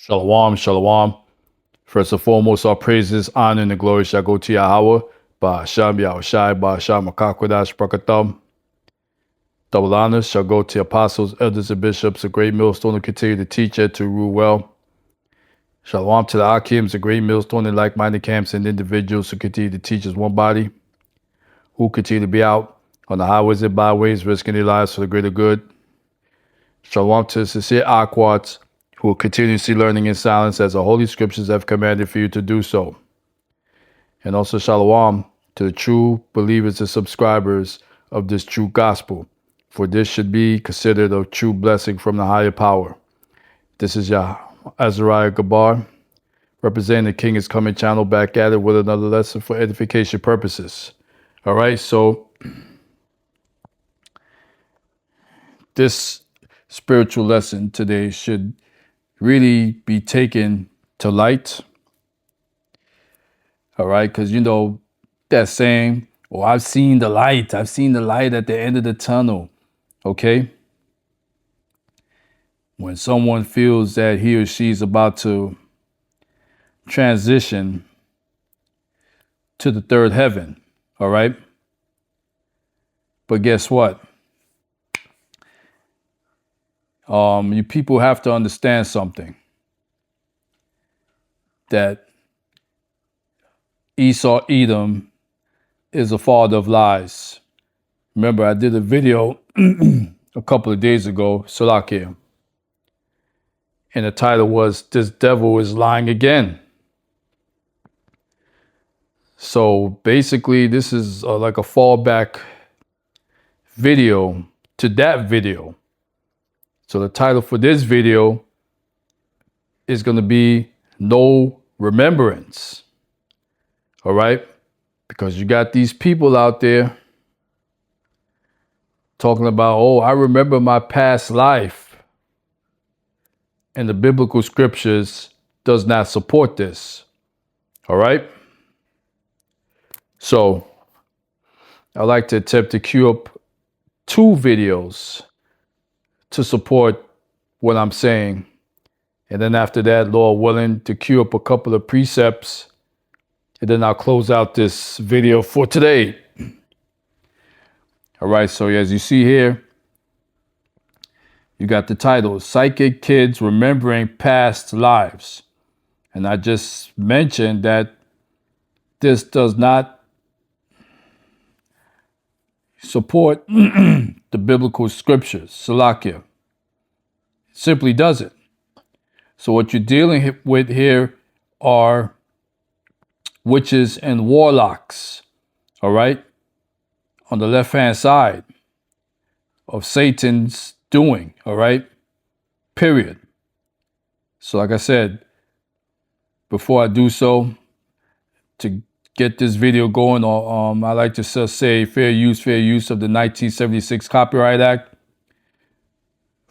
Shalom, shalom. First and foremost, all praises, honor, and the glory shall go to Yahweh. Ba'asham Yahushai, Ba'asham Makakwadash Brakatham. Double honors shall go to apostles, elders, and bishops, a great millstone to continue to teach and to rule well. Shalom to the Akims, a great millstone in like-minded camps and individuals who continue to teach as one body, who continue to be out on the highways and byways, risking their lives for the greater good. Shalom to the sincere Aquats, who will continuously learning in silence as the Holy Scriptures have commanded for you to do so. And also shalom to the true believers and subscribers of this true gospel, for this should be considered a true blessing from the higher power. This is Yah Azariah Gabar, representing the King is Coming channel, back at it with another lesson for edification purposes. All right, so this spiritual lesson today should really be taken to light. All right, because you know that saying, oh, I've seen the light at the end of the tunnel. Okay, when someone feels that he or she is about to transition to the third heaven. All right, but guess what? You people have to understand something, that Esau Edom is a father of lies. Remember, I did a video a couple of days ago, Salakia, and the title was, "This Devil is Lying Again." So basically, this is like a fallback video to that video. So the title for this video is going to be No Remembrance. All right? Because you got these people out there talking about, oh, I remember my past life. And the biblical scriptures does not support this. All right? So I like to attempt to queue up 2 videos to support what I'm saying. And then after that, Lord willing, to queue up a couple of precepts. And then I'll close out this video for today. All right, so as you see here, you got the title, Psychic Kids Remembering Past Lives. And I just mentioned that this does not support the biblical scriptures, Salakia. Simply doesn't. So what you're dealing with here are witches and warlocks, all right, on the left-hand side of Satan's doing, all right, period. So like I said, before I do so, to get this video going, I like to say fair use of the 1976 Copyright Act.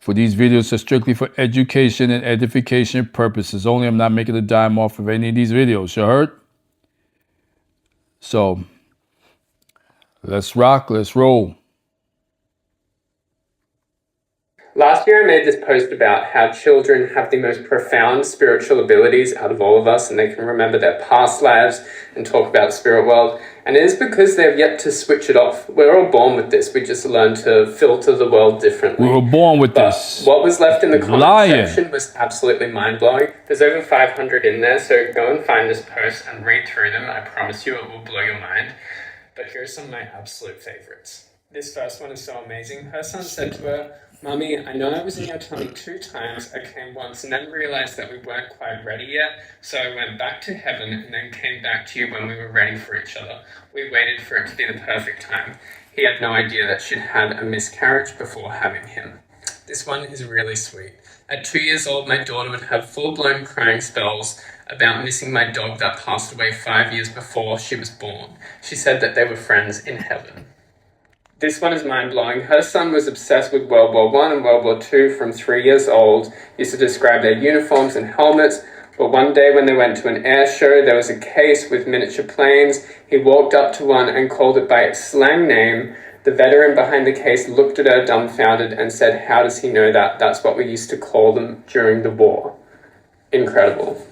For these videos are strictly for education and edification purposes only. I'm not making a dime off of any of these videos, you heard? So, let's rock, let's roll. Last year I made this post about how children have the most profound spiritual abilities out of all of us, and they can remember their past lives and talk about spirit world. And it is because they've yet to switch it off. We're all born with this. We just learn to filter the world differently. We were born with this. What was left in the comment section was absolutely mind-blowing. There's over 500 in there, so go and find this post and read through them. I promise you it will blow your mind. But here are some of my absolute favorites. This first one is so amazing. Her son said to her, "Mommy, I know I was in your tummy 2 times. I came once and then realized that we weren't quite ready yet. So I went back to heaven and then came back to you when we were ready for each other. We waited for it to be the perfect time. He had no idea that she'd had a miscarriage before having him." This one is really sweet. At 2 years old, my daughter would have full-blown crying spells about missing my dog that passed away 5 years before she was born. She said that they were friends in heaven. This one is mind-blowing. Her son was obsessed with World War I and World War II from 3 years old, used to describe their uniforms and helmets, but one day when they went to an air show, there was a case with miniature planes. He walked up to one and called it by its slang name. The veteran behind the case looked at her dumbfounded and said, "How does he know that? That's what we used to call them during the war." incredible.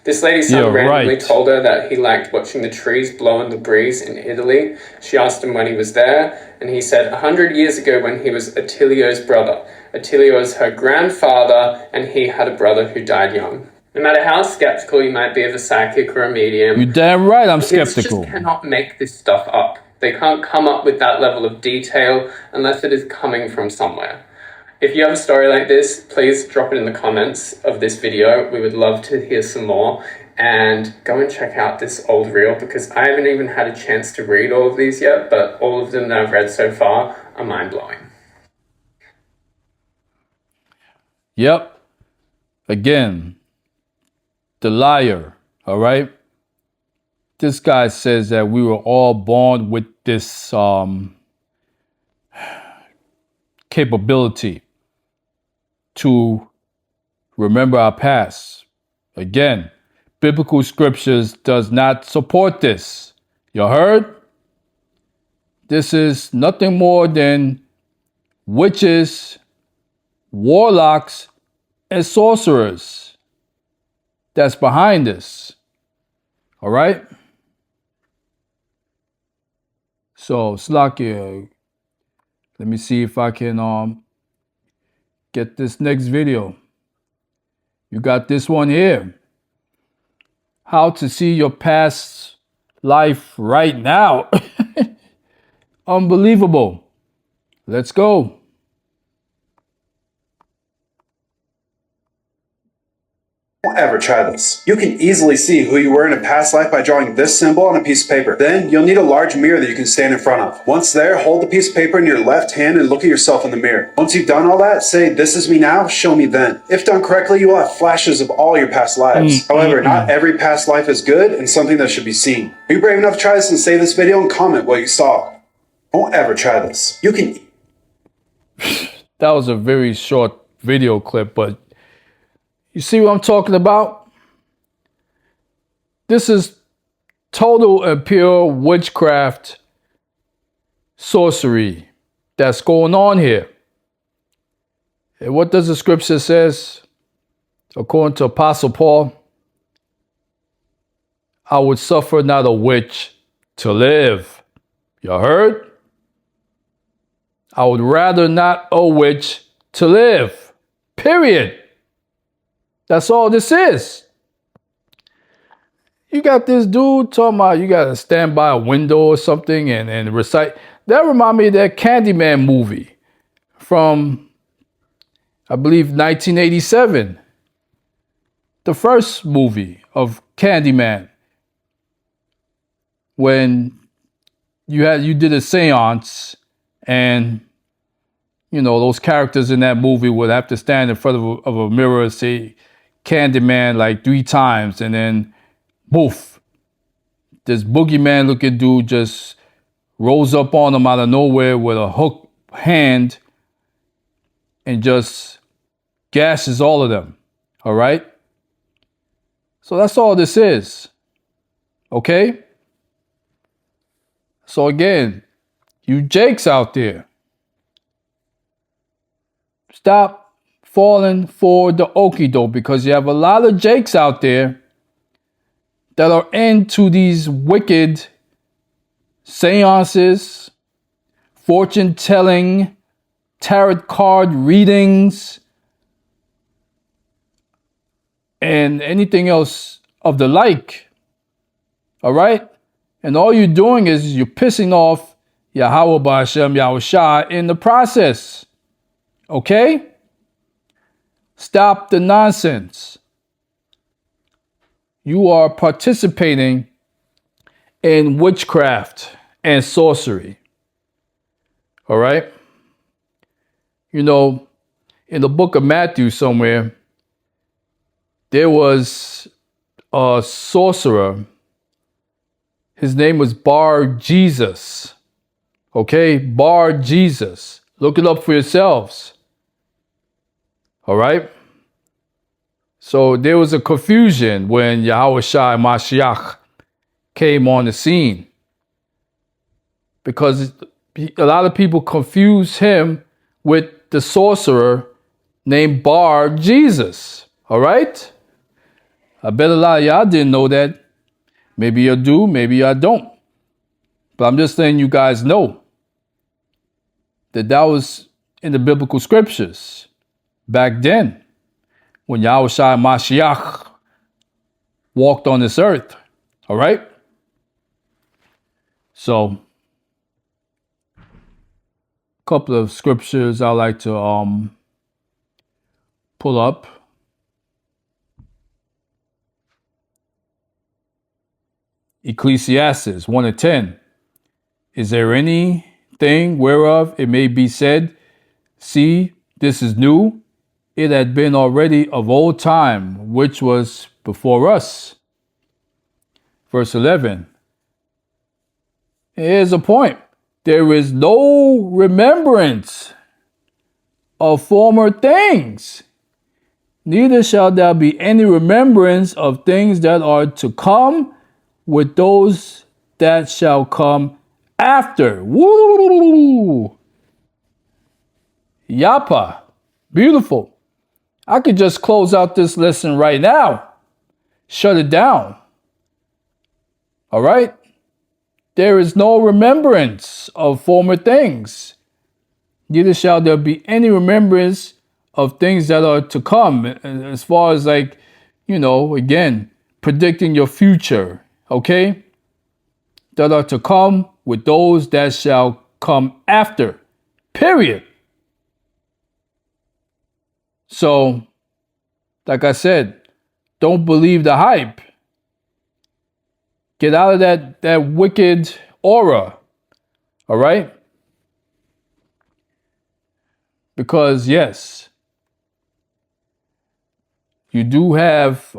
This lady's son randomly told her that he liked watching the trees blow in the breeze in Italy. She asked him when he was there, and he said 100 years ago when he was Attilio's brother. Attilio was her grandfather, and he had a brother who died young. No matter how skeptical you might be of a psychic or a medium, you're damn right I'm skeptical. Kids just cannot make this stuff up. They can't come up with that level of detail unless it is coming from somewhere. If you have a story like this, please drop it in the comments of this video. We would love to hear some more. And go and check out this old reel, because I haven't even had a chance to read all of these yet, but all of them that I've read so far are mind-blowing. Yep. Again, the liar, all right? This guy says that we were all born with this capability to remember our past. Again, biblical scriptures does not support this. You heard? This is nothing more than witches, warlocks, and sorcerers that's behind this. All right? So, Slakia, let me see if I can get this next video. You got this one here. How to see your past life right now. Unbelievable. Let's go. Don't ever try this. You can easily see who you were in a past life by drawing this symbol on a piece of paper. Then you'll need a large mirror that you can stand in front of. Once there, hold the piece of paper in your left hand and look at yourself in the mirror. Once you've done all that, say, "This is me now, show me then." If done correctly, you will have flashes of all your past lives. However, not every past life is good and something that should be seen. Are you brave enough to try this and save this video and comment what you saw? Don't ever try this. You can... That was a very short video clip, but you see what I'm talking about? This is total and pure witchcraft, sorcery that's going on here. And what does the scripture says? According to Apostle Paul, I would suffer not a witch to live. You heard? I would rather not a witch to live. Period. That's all this is. You got this dude talking about you got to stand by a window or something and recite. That reminds me of that Candyman movie from, I believe, 1987. The first movie of Candyman. When you did a seance and, you know, those characters in that movie would have to stand in front of a mirror and say Candyman like 3 times, and then poof, this boogeyman looking dude just rolls up on them out of nowhere with a hook hand and just gashes all of them. All right? So that's all this is. Okay? So again, you jakes out there, stop falling for the okie doke, because you have a lot of jakes out there that are into these wicked seances, fortune telling, tarot card readings, and anything else of the like. All right? And all you're doing is you're pissing off Yahweh Ba'Shem Yahushua in the process. Okay? Stop the nonsense. You are participating in witchcraft and sorcery. All right? You know, in the book of Matthew somewhere, there was a sorcerer. His name was Bar Jesus. Okay? Bar Jesus. Look it up for yourselves. All right? So there was a confusion when Yahushua Mashiach came on the scene, because a lot of people confuse him with the sorcerer named Bar Jesus. All right? I bet a lot of y'all didn't know that. Maybe you do, maybe y'all don't. But I'm just letting you guys know that that was in the biblical scriptures back then when Yahushua Mashiach walked on this earth. All right? So, a couple of scriptures I like to pull up. Ecclesiastes 1:10. Is there anything whereof it may be said, see, this is new? It had been already of old time, which was before us. Verse 11. Here's a point. There is no remembrance of former things, neither shall there be any remembrance of things that are to come with those that shall come after. Woo! Yapa. Beautiful. I could just close out this lesson right now. Shut it down. All right? There is no remembrance of former things. Neither shall there be any remembrance of things that are to come. As far as again, predicting your future. Okay? That are to come with those that shall come after. Period. So, like I said, don't believe the hype. Get out of that wicked aura. All right? Because, yes, you do have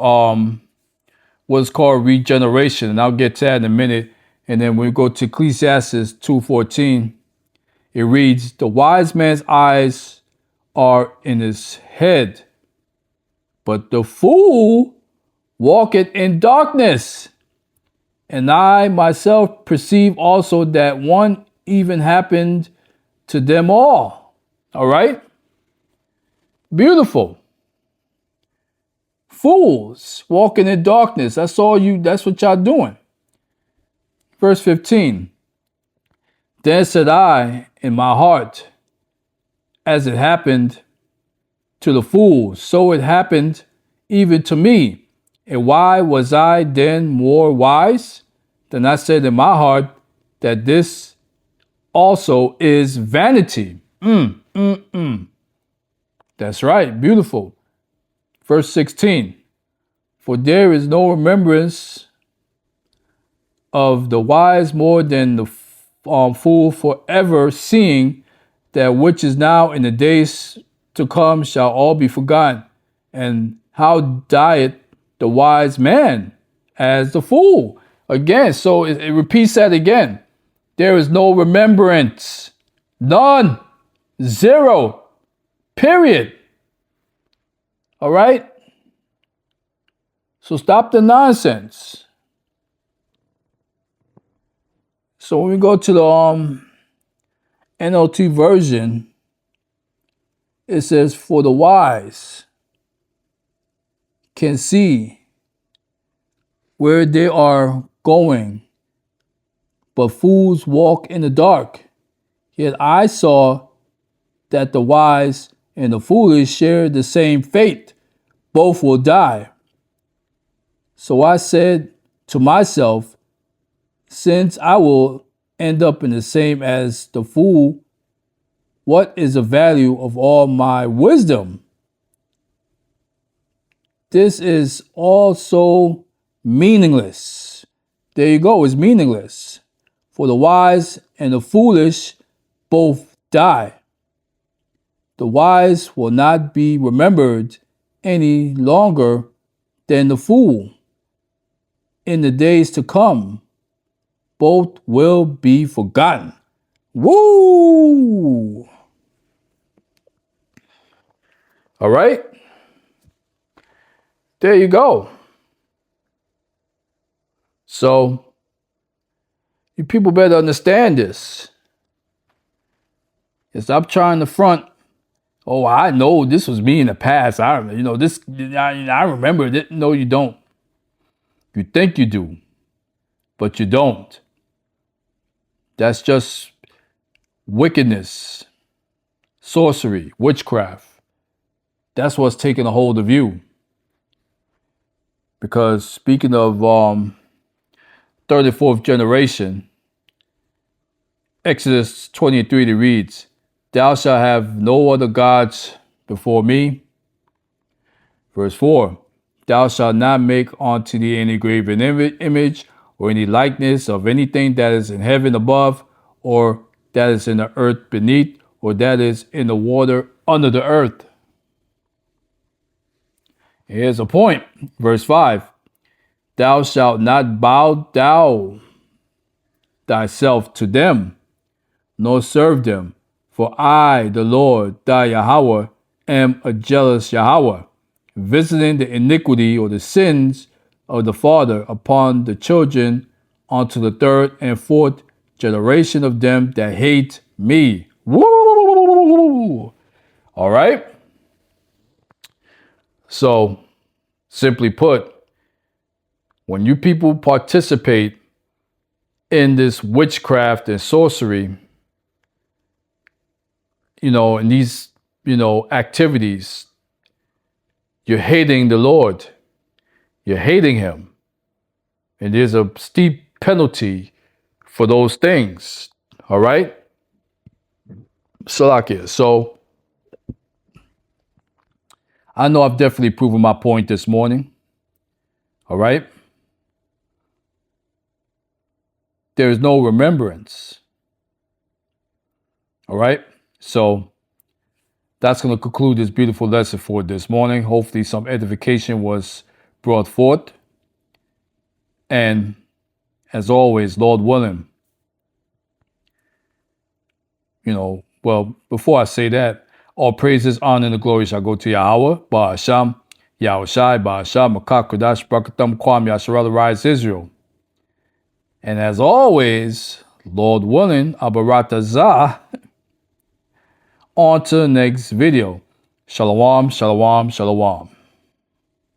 what's called regeneration. And I'll get to that in a minute. And then when we go to Ecclesiastes 2:14, it reads, the wise man's eyes are in his head, but the fool walketh in darkness. And I myself perceive also that one even happened to them all. All right? Beautiful. Fools walking in darkness. That's all you, that's what y'all doing. Verse 15. Then said I in my heart, as it happened to the fools, so it happened even to me. And why was I then more wise? Then I said in my heart that this also is vanity. That's right. Beautiful. Verse 16. For there is no remembrance of the wise more than the fool, forever seeing that which is now in the days to come shall all be forgotten. And how dieth the wise man as the fool? Again, so it repeats that again. There is no remembrance. None. Zero. Period. All right? So stop the nonsense. So when we go to the NLT version, it says, for the wise can see where they are going, but fools walk in the dark. Yet I saw that the wise and the foolish share the same fate. Both will die. So I said to myself, since I will end up in the same as the fool, what is the value of all my wisdom? This is also meaningless. There you go, it's meaningless. For the wise and the foolish both die. The wise will not be remembered any longer than the fool. In the days to come, both will be forgotten. Woo! All right. There you go. So, you people better understand this. And stop trying to front. Oh, I know this was me in the past. I remember it. No, you don't. You think you do, but you don't. That's just wickedness, sorcery, witchcraft. That's what's taking a hold of you. Because speaking of third and fourth generation, Exodus 23 reads, "Thou shalt have no other gods before me." Verse 4, "Thou shalt not make unto thee any graven image or any likeness of anything that is in heaven above, or that is in the earth beneath, or that is in the water under the earth." Here's a point. Verse 5, "Thou shalt not bow down thyself to them, nor serve them. For I, the Lord, thy Yahweh, am a jealous Yahweh, visiting the iniquity or the sins of the father upon the children unto the third and fourth generation of them that hate me." Woo! All right. So, simply put, when you people participate in this witchcraft and sorcery, in these, activities, you're hating the Lord. You're hating him. And there's a steep penalty for those things. All right? Salakia. So I know I've definitely proven my point this morning. All right? There is no remembrance. All right? So that's going to conclude this beautiful lesson for this morning. Hopefully some edification was brought forth. And as always, Lord willing, before I say that, all praises, honor, and the glory shall go to Yahweh, Ba'asham, Yahushai, Ba'asham, Makak, Kodash, Brakatam, Kwam, Yasharel, Rise, Israel. And as always, Lord willing, Abaratazah, on to the next video. Shalom, shalom, shalom.